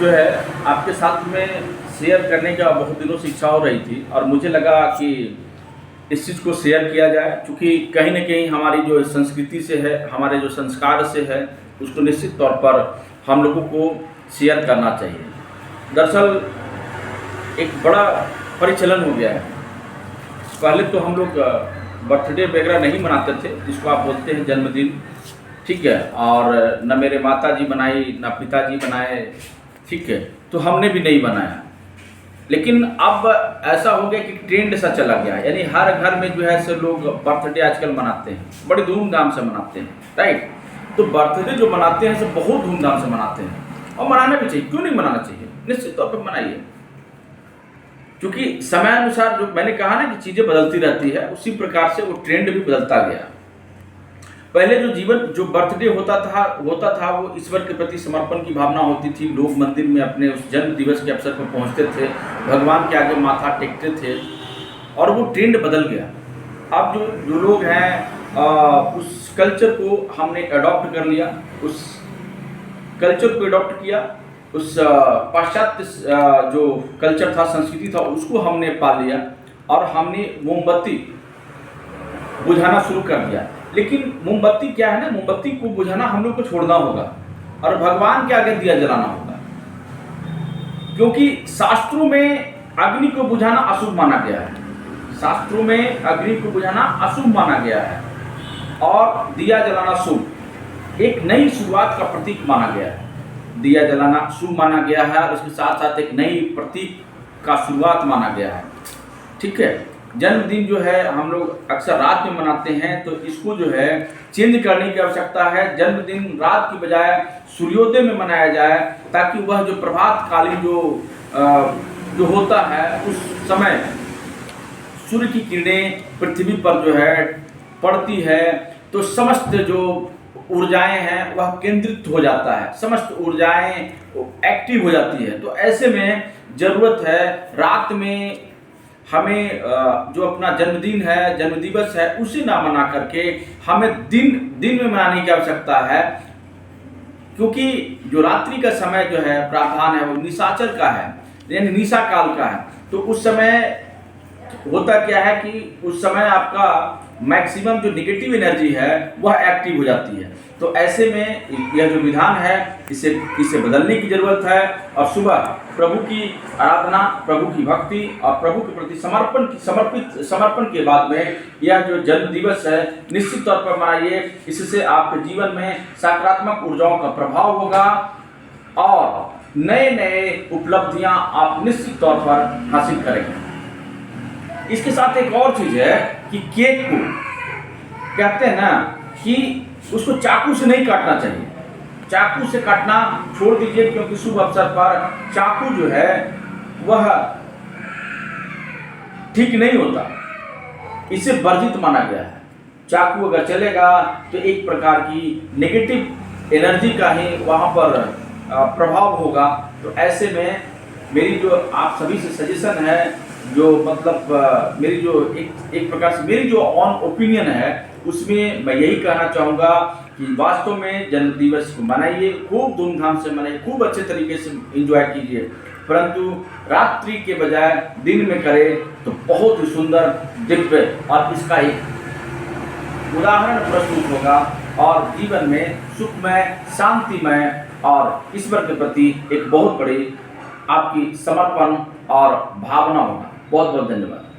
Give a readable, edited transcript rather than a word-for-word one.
जो है आपके साथ में शेयर करने का बहुत दिनों से इच्छा हो रही थी और मुझे लगा कि इस चीज़ को शेयर किया जाए, क्योंकि कहीं न कहीं हमारी जो संस्कृति से है, हमारे जो संस्कार से है, उसको निश्चित तौर पर हम लोगों को शेयर करना चाहिए। दरअसल एक बड़ा परिचलन हो गया है। पहले तो हम लोग बर्थडे वगैरह नहीं मनाते थे, जिसको आप बोलते हैं जन्मदिन, ठीक है, और न मेरे माता जी बनाई न पिताजी बनाए, ठीक है, तो हमने भी नहीं बनाया। लेकिन अब ऐसा हो गया कि ट्रेंड सा चला गया, यानी हर घर में जो है से लोग बर्थडे आजकल मनाते हैं, बड़ी धूमधाम से मनाते हैं, राइट। तो बर्थडे जो मनाते हैं सब बहुत धूमधाम से मनाते हैं और मनाना भी चाहिए, क्यों नहीं मनाना चाहिए, निश्चित तौर पर मनाइए। क्योंकि समय अनुसार जो मैंने कहा ना कि चीज़ें बदलती रहती है, उसी प्रकार से वो ट्रेंड भी बदलता गया। पहले जो बर्थडे होता था वो ईश्वर के प्रति समर्पण की भावना होती थी। लोग मंदिर में अपने उस जन्म दिवस के अवसर पर पहुंचते थे, भगवान के आगे माथा टेकते थे, और वो ट्रेंड बदल गया। अब जो लोग हैं उस कल्चर को हमने अडॉप्ट कर लिया, उस कल्चर को अडॉप्ट किया, उस पाश्चात्य जो कल्चर था, संस्कृति था, उसको हमने पा लिया और हमने मोमबत्ती बुझाना शुरू कर दिया। लेकिन मोमबत्ती क्या है ना, मोमबत्ती को बुझाना हम लोग को छोड़ना होगा और भगवान के आगे दिया जलाना होगा, क्योंकि शास्त्रों में अग्नि को बुझाना अशुभ माना गया है। शास्त्रों में अग्नि को बुझाना अशुभ माना गया है और दिया जलाना शुभ, एक नई शुरुआत का प्रतीक माना गया है। दिया जलाना शुभ माना गया है और इसके साथ साथ एक नई प्रतीक का शुरुआत माना गया है, ठीक है। जन्मदिन जो है हम लोग अक्सर रात में मनाते हैं, तो इसको जो है चेंज करने की आवश्यकता है। जन्मदिन रात की बजाय सूर्योदय में मनाया जाए, ताकि वह जो प्रभात कालीन जो होता है, उस समय सूर्य की किरणें पृथ्वी पर जो है पड़ती है, तो समस्त जो ऊर्जाएं हैं वह केंद्रित हो जाता है, समस्त ऊर्जाएं एक्टिव हो जाती है। तो ऐसे में ज़रूरत है रात में हमें जो अपना जन्मदिन है, जन्मदिवस है, उसे ना मना करके हमें दिन में मनाने की आवश्यकता है। क्योंकि जो रात्रि का समय जो है, प्रावधान है, वो निशाचर का है, यानी निशा काल का है। तो उस समय होता क्या है कि उस समय आपका मैक्सिमम जो नेगेटिव एनर्जी है वह एक्टिव हो जाती है। तो ऐसे में यह जो विधान है, इसे बदलने की जरूरत है और सुबह प्रभु की आराधना, प्रभु की भक्ति और प्रभु के प्रति समर्पण के बाद में यह जो जन्म दिवस है निश्चित तौर पर मनाइए। इससे आपके जीवन में सकारात्मक ऊर्जाओं का प्रभाव होगा और नए उपलब्धियां आप निश्चित तौर पर हासिल करेंगे। इसके साथ एक और चीज है कि केक को कहते हैं ना कि उसको चाकू से नहीं काटना चाहिए, चाकू से काटना छोड़ दीजिए, क्योंकि शुभ अवसर पर चाकू जो है वह ठीक नहीं होता, इसे वर्जित माना गया है। चाकू अगर चलेगा तो एक प्रकार की नेगेटिव एनर्जी का ही वहां पर प्रभाव होगा। तो ऐसे में मेरी जो आप सभी से सजेशन है, जो मतलब मेरी जो एक प्रकार से मेरी जो ऑन ओपिनियन है, उसमें मैं यही कहना चाहूँगा कि वास्तव में जन्म दिवस को मनाइए, खूब धूमधाम से मनाइए, खूब अच्छे तरीके से एंजॉय कीजिए, परंतु रात्रि के बजाय दिन में करें तो बहुत ही सुंदर, दिव्य और इसका एक उदाहरण प्रस्तुत होगा और जीवन में सुखमय, शांतिमय और ईश्वर के प्रति एक बहुत बड़ी आपकी समर्पण और भावना होगा। बहुत बहुत धन्यवाद।